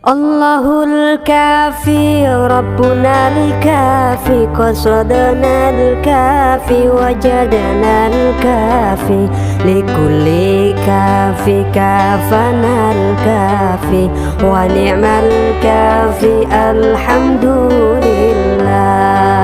Allahul kafi Rabbuna al-kafi qasadana al-kafi wajadana al-kafi likulli kafi kafana al-kafi wa ni'mal kafi alhamdulillah.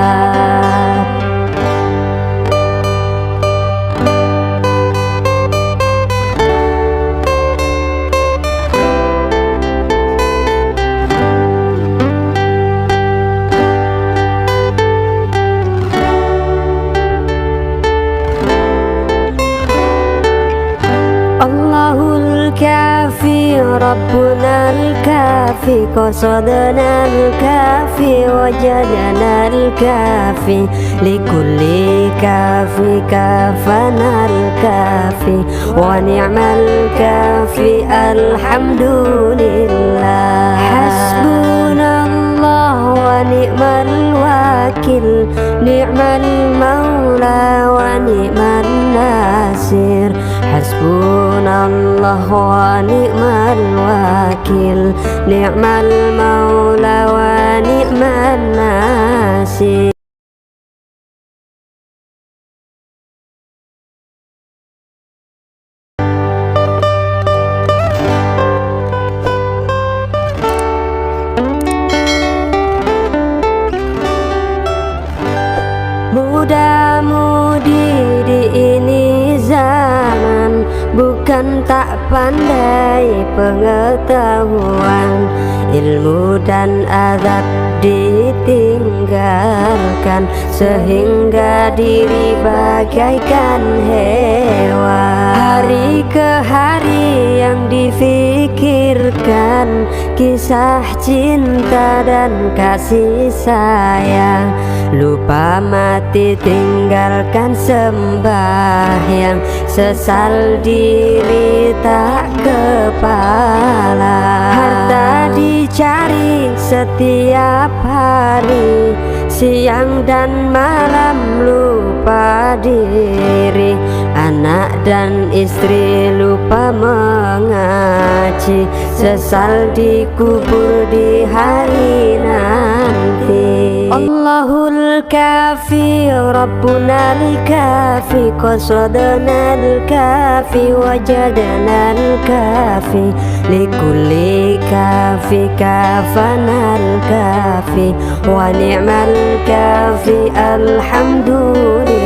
Allahul kafi Rabbuna al-kafi qasadana al-kafi wajadana al-kafi likulli kafi kafana al-kafi wa ni'mal kafi alhamdulillah. Hasbunallah wa ni'mal wakil, ni'mal maula wa ni'mal nasir. Hasbunallah wa ni'mal wakil, ni'mal maula wa ni'mal nasir. Muda-mudi di ini zaman, bukan tak pandai pengetahuan, ilmu dan adab ditinggalkan sehingga diri bagaikan hewan. Hari ke hari yang difikirkan kisah cinta dan kasih sayang, lupa mati tinggalkan sembahyang, sesal diri tak kepala. Harta dicari setiap hari, siang dan malam lupa diri, anak dan istri lupa mengaji, sesal dikubur di hari nanti. Allahul kafi Rabbuna al-kafi qasadana al-kafi wajadana al-kafi likulli kafi kafana al-kafi wa ni'mal kafi alhamdulillah.